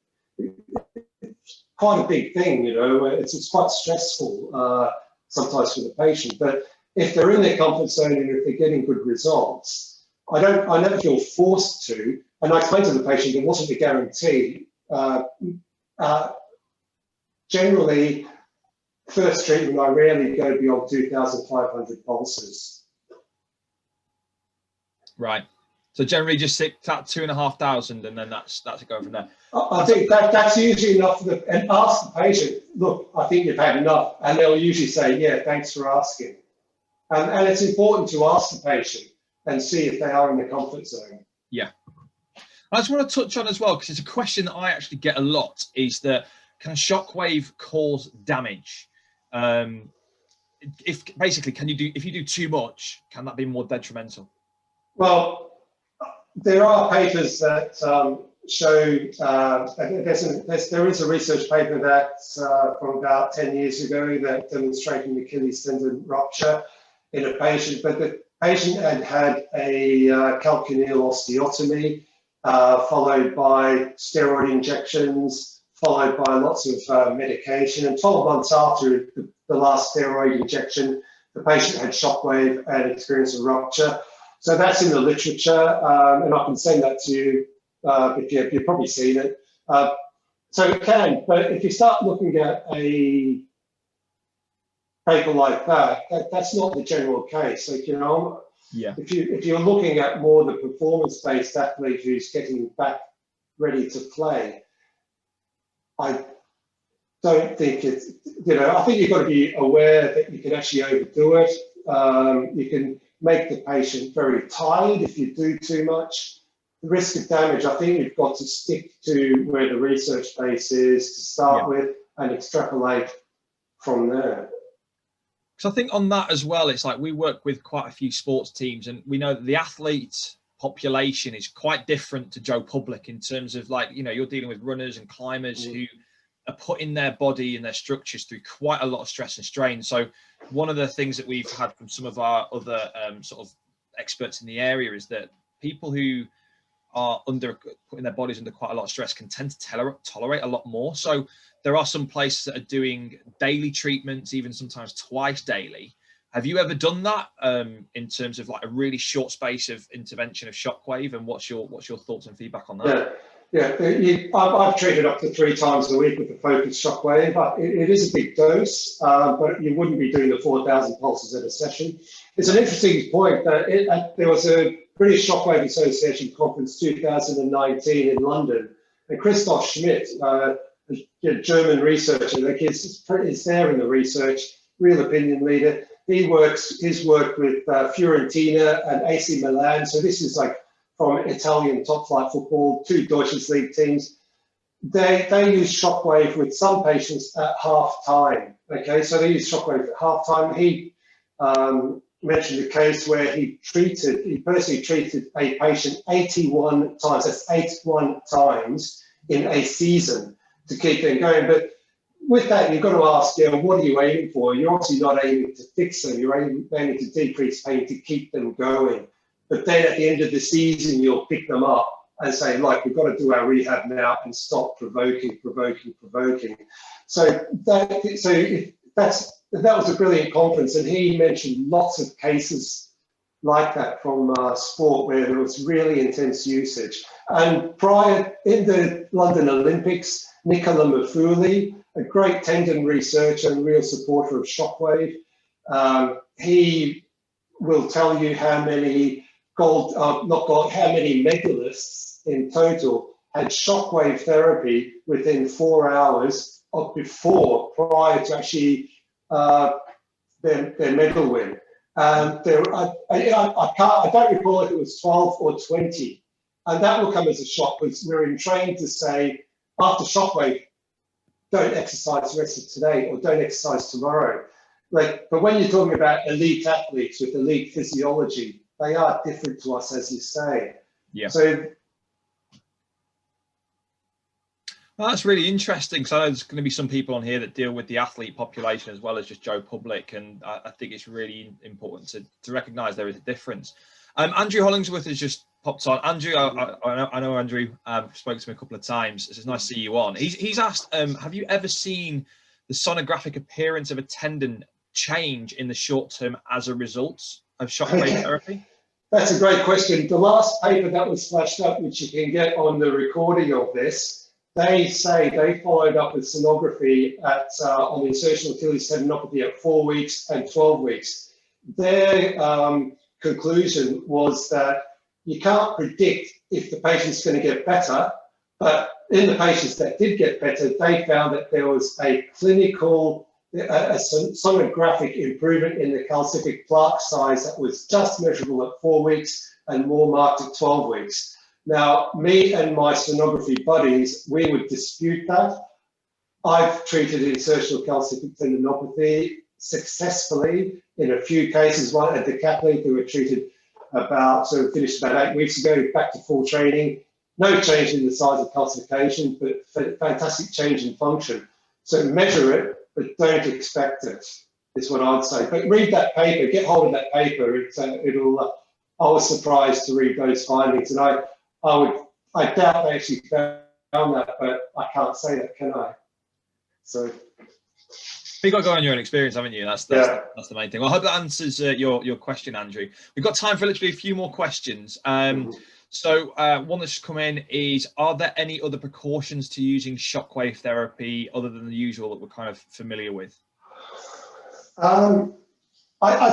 quite a big thing, you know. It's quite stressful sometimes for the patient. But if they're in their comfort zone and if they're getting good results, I never feel forced to. And I explained to the patient it wasn't a guarantee. Generally, first treatment, I rarely go beyond 2,500 pulses. Right. So generally just stick at 2,500, and then that's a go from there. I think that's usually enough for and ask the patient, look, I think you've had enough. And they'll usually say, yeah, thanks for asking. And it's important to ask the patient and see if they are in the comfort zone. Yeah. I just want to touch on as well, because it's a question that I actually get a lot, is that can Shockwave cause damage? If you do too much, can that be more detrimental? Well, there are papers that show, there is a research paper that's from about 10 years ago that demonstrating Achilles tendon rupture in a patient, but the patient had a calcaneal osteotomy, followed by steroid injections, followed by lots of medication, and 12 months after the last steroid injection, the patient had Shockwave and experienced a rupture. So that's in the literature, and I can send that to you if you've probably seen it. So it can, but if you start looking at a paper like that, that's not the general case. Like, you know, yeah. If you're looking at more the performance-based athlete who's getting back ready to play, I don't think it's, you know, I think you've got to be aware that you can actually overdo it. You can make the patient very tired if you do too much. The risk of damage, I think you've got to stick to where the research base is to start with and extrapolate from there. Because I think on that as well, it's like we work with quite a few sports teams, and we know that the athlete population is quite different to Joe Public in terms of, like, you know, you're dealing with runners and climbers who are putting their body and their structures through quite a lot of stress and strain. So one of the things that we've had from some of our other sort of experts in the area is that people who are putting their bodies under quite a lot of stress can tend to tolerate a lot more. So there are some places that are doing daily treatments, even sometimes twice daily. Have you ever done that in terms of like a really short space of intervention of Shockwave? And what's your thoughts and feedback on that? I've treated up to 3 times a week with the focused Shockwave. It is a big dose, but you wouldn't be doing the 4,000 pulses at a session. It's an interesting point that there was a British Shockwave Association conference 2019 in London, and Christoph Schmidt, a German researcher, like is there in the research, real opinion leader. His work with Fiorentina and AC Milan. So this is like from Italian top flight football, 2 Dosage League teams. They use Shockwave with some patients at half time. Okay, so they use Shockwave at half time. He mentioned a case where he personally treated a patient 81 times. That's 81 times in a season to keep them going. But with that, you've got to ask, what are you aiming for? You're obviously not aiming to fix them. You're aiming to decrease pain to keep them going. But then at the end of the season, you'll pick them up and say, like, we've got to do our rehab now and stop provoking. So that was a brilliant conference, and he mentioned lots of cases like that from sport where there was really intense usage. And prior, in the London Olympics, Nicola Mafuli, a great tendon researcher and real supporter of Shockwave, he will tell you how many how many medalists in total had Shockwave therapy within 4 hours of prior to actually their medal win. I don't recall if it was 12 or 20. And that will come as a shock, because we're trained to say, after Shockwave, don't exercise the rest of today or don't exercise tomorrow. But when you're talking about elite athletes with elite physiology, they are different to us, as you say. Yeah. So, well, that's really interesting. So there's going to be some people on here that deal with the athlete population as well as just Joe Public, and I think it's really important to recognise there is a difference. Andrew Hollingsworth has just popped on. Andrew, I know Andrew spoke to me a couple of times. It's nice to see you on. He's asked, have you ever seen the sonographic appearance of a tendon change in the short term as a result of Shockwave therapy? That's a great question. The last paper that was flashed up, which you can get on the recording of this, they say they followed up with sonography on the insertional Achilles tendinopathy at 4 weeks and 12 weeks. Their conclusion was that you can't predict if the patient's going to get better, but in the patients that did get better, they found that there was a clinical, a sonographic improvement in the calcific plaque size that was just measurable at 4 weeks and more marked at 12 weeks. Now, me and my sonography buddies, we would dispute that. I've treated insertional calcific tendinopathy successfully in a few cases. One, a decathlete who were treated finished about 8 weeks ago, back to full training. No change in the size of calcification, but fantastic change in function. So measure it, but don't expect it, is what I'd say. But read that paper, get hold of that paper. I was surprised to read those findings, and I doubt they actually found that, but I can't say that, can I? So. You've got to go on your own experience, haven't you? That's the main thing. Well, I hope that answers your question, Andrew. We've got time for literally a few more questions. So one that's just come in is, are there any other precautions to using Shockwave therapy other than the usual that we're kind of familiar with? I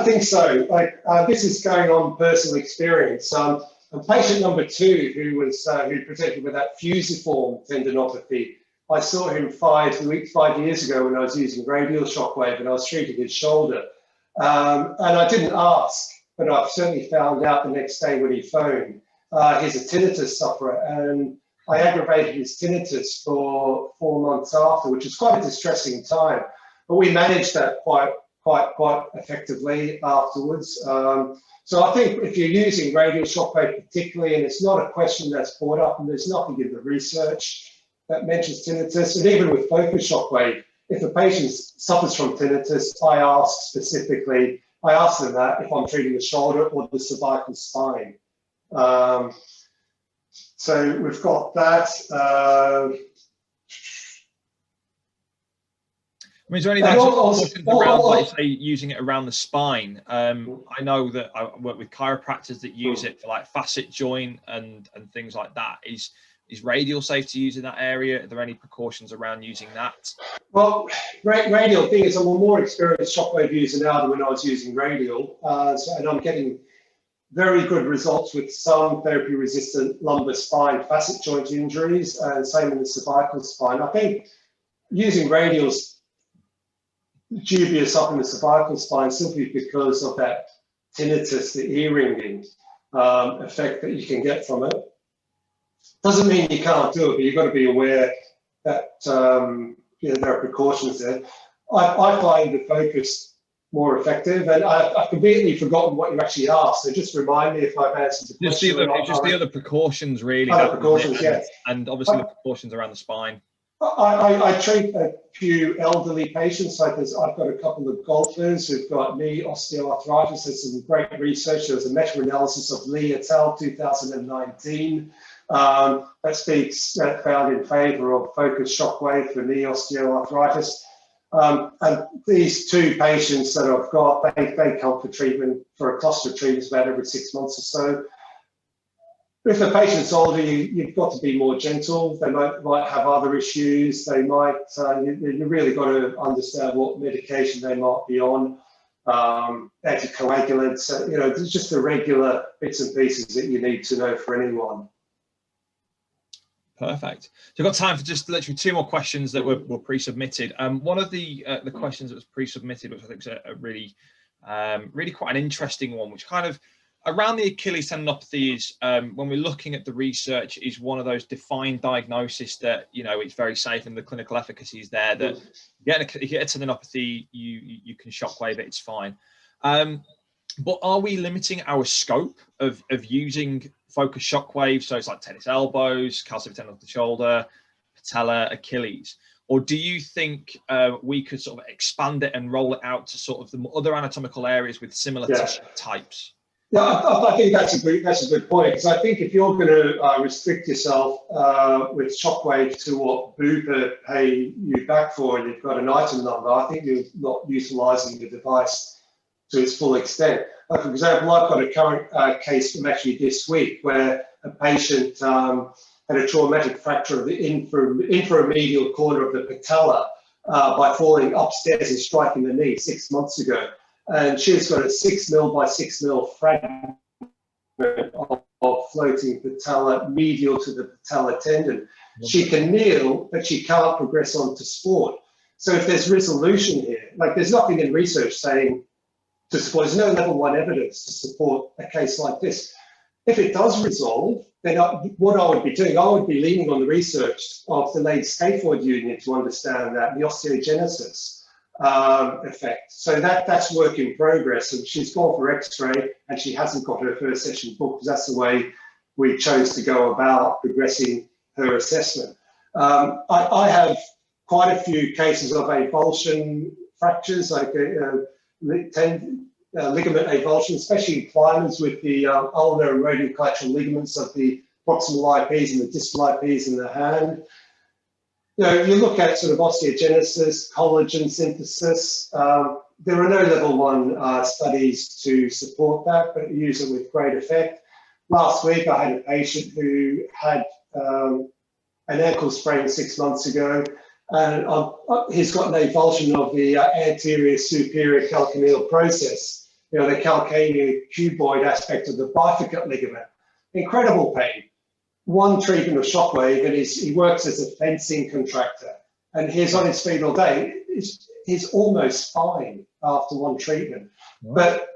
think so. This is going on personal experience. And patient number 2, who presented with that fusiform tendinopathy, I saw him 5 years ago when I was using Radial Shockwave, and I was treating his shoulder. And I didn't ask, but I certainly found out the next day when he phoned. He's a tinnitus sufferer, and I aggravated his tinnitus for 4 months after, which was quite a distressing time. But we managed that quite effectively afterwards. So I think if you're using Radial Shockwave particularly, and it's not a question that's brought up, and there's nothing in the research that mentions tinnitus, and even with focus Shockwave, if a patient suffers from tinnitus, I ask them that if I'm treating the shoulder or the cervical spine. So we've got that. I mean, is there any precautions around, like you say, using it around the spine? I know that I work with chiropractors that use it for like facet joint and things like that. Is Radial safe to use in that area? Are there any precautions around using that? Well, Radial, thing is, I'm a more experienced Shockwave user now than when I was using Radial, and I'm getting very good results with some therapy-resistant lumbar spine facet joint injuries, and same in the cervical spine. I think using Radial's dubious up in the cervical spine simply because of that tinnitus, the ear-ringing effect that you can get from it. Doesn't mean you can't do it, but you've got to be aware that there are precautions there. I find the focus more effective, and I've completely forgotten what you actually asked. So just remind me if I've answered the question. Just the other precautions, really. Other precautions, yes. And obviously the precautions around the spine. I treat a few elderly patients. I've got a couple of golfers who've got knee osteoarthritis. There's some great research. There was a meta-analysis of Lee et al. 2019. That found in favour of focused shockwave for knee osteoarthritis. And these two patients that I've got, they come for treatment, for a cluster of treatments about every 6 months or so. If the patient's older, you've got to be more gentle. They might have other issues. They might, you really got to understand what medication they might be on. Anticoagulants, there's just the regular bits and pieces that you need to know for anyone. Perfect. So we've got time for just literally 2 more questions that were pre-submitted. One of the questions that was pre-submitted, which I think is a really, really quite an interesting one, which kind of around the Achilles tendinopathy is, when we're looking at the research, is one of those defined diagnoses that, it's very safe and the clinical efficacy is there, that you get a tendinopathy, you can shockwave it, it's fine. But are we limiting our scope of using focused shockwave? So it's like tennis elbows, calcium tendon of the shoulder, patella, Achilles. Or do you think we could sort of expand it and roll it out to sort of the other anatomical areas with similar tissue types? Yeah, I think that's a good point, because I think if you're going to restrict yourself with shockwave to what Bupa pay you back for, and you've got an item number, I think you're not utilising the device to its full extent. Like, for example, I've got a current case from actually this week where a patient had a traumatic fracture of the inframedial corner of the patella by falling upstairs and striking the knee 6 months ago. And she's got a 6 mil by 6 mil fragment of floating patella medial to the patella tendon. She can kneel, but she can't progress on to sport. So if there's resolution here, like there's nothing in research saying to support, there's no level 1 evidence to support a case like this. If it does resolve, then what I would be doing, I would be leaning on the research of the delayed scaphoid union to understand that, the osteogenesis effect. So that's work in progress, and she's gone for x-ray and she hasn't got her first session booked, because that's the way we chose to go about progressing her assessment. I have quite a few cases of avulsion fractures, like ligament avulsion, especially incliners with the ulnar and radial collateral ligaments of the proximal IPs and the distal IPs in the hand. You look at sort of osteogenesis, collagen synthesis. There are no level 1 studies to support that, but use it with great effect. Last week, I had a patient who had an ankle sprain 6 months ago, and he's got an avulsion of the anterior superior calcaneal process, the calcaneal cuboid aspect of the bifurcate ligament. Incredible pain. 1 treatment of shockwave, and he works as a fencing contractor, and he's on his feet all day. He's almost fine after 1 treatment. But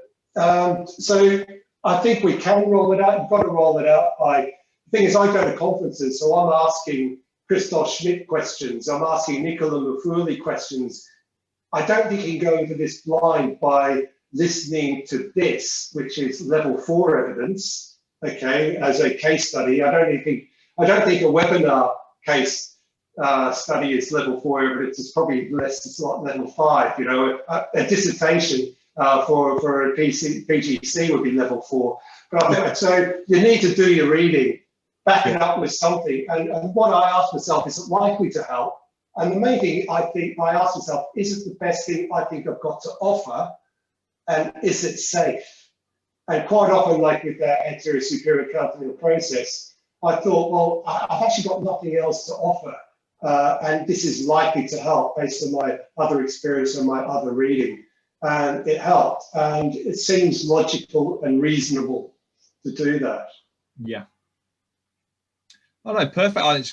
so I think we can roll it out. You've got to roll it out the thing is, I go to conferences, so I'm asking Christoph Schmidt questions. I'm asking Nicola Mafuli questions. I don't think you can go into this blind by listening to this, which is level 4 evidence. Okay, as a case study, I don't think a webinar case study is level 4 evidence. It's probably less. It's like level 5. A dissertation for a PGC would be level 4. But so you need to do your reading, back it up with something. And what I ask myself, is it likely to help? And the main thing I ask myself, is it the best thing I think I've got to offer, and is it safe? And quite often, like with that anterior superior calcaneal process, I thought, well, I've actually got nothing else to offer. And this is likely to help based on my other experience and my other reading. And it helped. And it seems logical and reasonable to do that. Yeah. Oh, no, perfect. I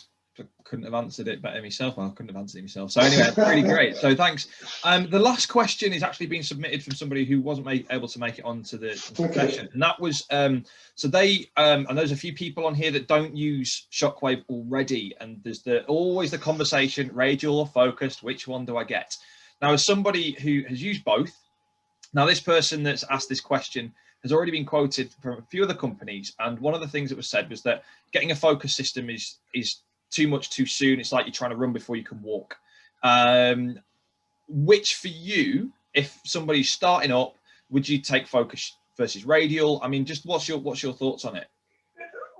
couldn't have answered it better myself. Well, I couldn't have answered it myself. So anyway, really great. So thanks. The last question is actually being submitted from somebody who wasn't able to make it onto the session. And that was, so they, and there's a few people on here that don't use shockwave already. And there's always the conversation, radial or focused, which one do I get? Now, as somebody who has used both, now this person that's asked this question has already been quoted from a few other companies. And one of the things that was said was that getting a focus system is too much too soon. It's like you're trying to run before you can walk. Which for you, if somebody's starting up, would you take focus versus radial? I mean, just what's your thoughts on it?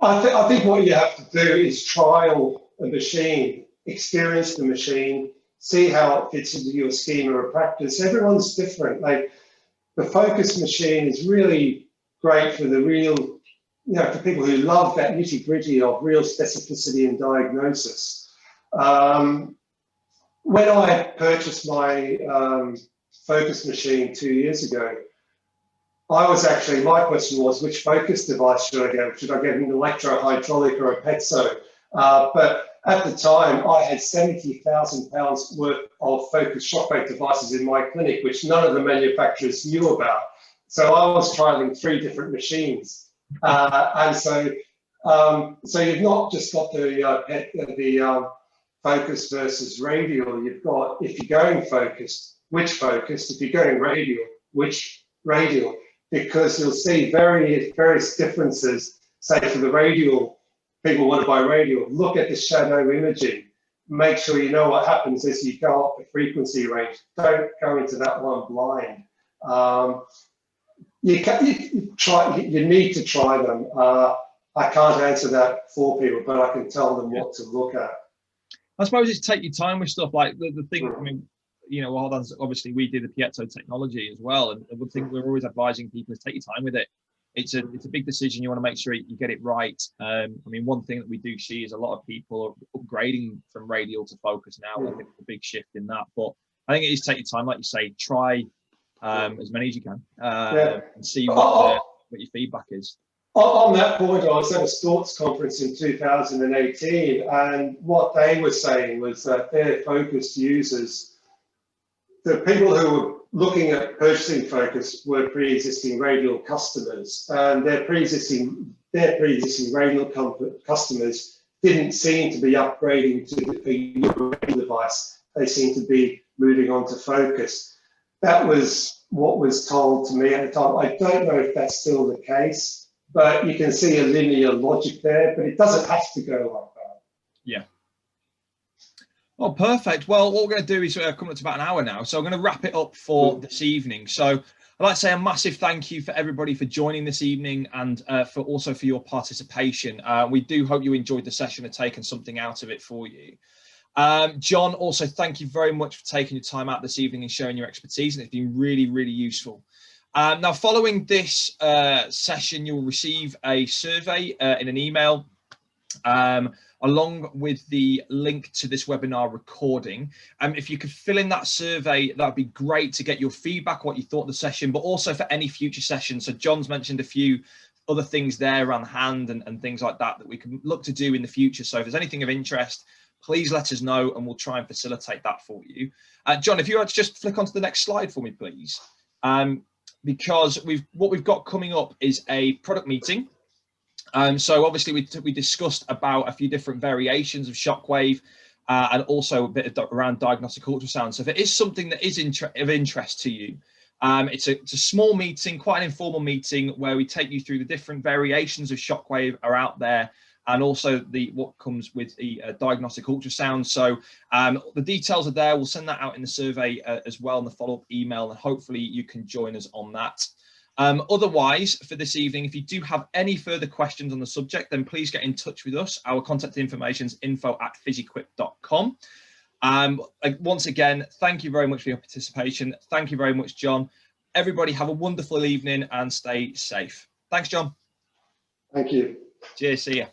I think what you have to do is trial a machine, experience the machine, see how it fits into your schema of practice. Everyone's different. Like the focus machine is really great for the real, for people who love that nitty gritty of real specificity and diagnosis. When I purchased my focus machine 2 years ago, my question was, which focus device should I get? Should I get an electro-hydraulic or a pezzo? But at the time, I had £70,000 worth of focus shockwave devices in my clinic, which none of the manufacturers knew about. So I was trialing 3 different machines. And so you've not just got the focus versus radial. You've got, if you're going focused, which focused? If you're going radial, which radial? Because you'll see various differences. Say for the radial, people want to buy radial. Look at the shadow imaging. Make sure you know what happens as you go up the frequency range. Don't go into that one blind. You need to try them. I can't answer that for people, but I can tell them what to look at. I suppose it's take your time with stuff like the thing. I mean, obviously we do the piezo technology as well, and the thing we're always advising people is take your time with it. It's a big decision. You want to make sure you get it right. I mean, one thing that we do see is a lot of people are upgrading from radial to focus now. I think it's a big shift in that, but I think it is take your time, like you say, try as many as you can and see what your feedback is. On that point, I was at a sports conference in 2018, and what they were saying was that their focused users, the people who were looking at purchasing focus, were pre-existing radial customers, and their pre-existing radial customers didn't seem to be upgrading to a new radial device. They seemed to be moving on to focus. That was what was told to me at the time. I don't know if that's still the case, but you can see a linear logic there, but it doesn't have to go like that. Yeah. Well, perfect. Well, what we're going to do is come up to about an hour now, so I'm going to wrap it up for this evening. So I'd like to say a massive thank you for everybody for joining this evening, and for your participation. We do hope you enjoyed the session and taken something out of it for you. John, also thank you very much for taking your time out this evening and sharing your expertise, and it's been really, really useful. Now, following this session, you'll receive a survey in an email, along with the link to this webinar recording. If you could fill in that survey, that'd be great to get your feedback, what you thought of the session, but also for any future sessions. So John's mentioned a few other things there around the hand and things like that we can look to do in the future. So if there's anything of interest, please let us know and we'll try and facilitate that for you. John, if you had to just flick onto the next slide for me, please. Because what we've got coming up is a product meeting. So obviously we discussed about a few different variations of Shockwave and also a bit around diagnostic ultrasound. So if it is something that is of interest to you, it's a small meeting, quite an informal meeting where we take you through the different variations of Shockwave are out there, and also what comes with the diagnostic ultrasound. So the details are there. We'll send that out in the survey as well in the follow-up email, and hopefully you can join us on that. Otherwise, for this evening, if you do have any further questions on the subject, then please get in touch with us. Our contact information is info@physiequip.com. Once again, thank you very much for your participation. Thank you very much, John. Everybody have a wonderful evening and stay safe. Thanks, John. Thank you. Cheers. See you.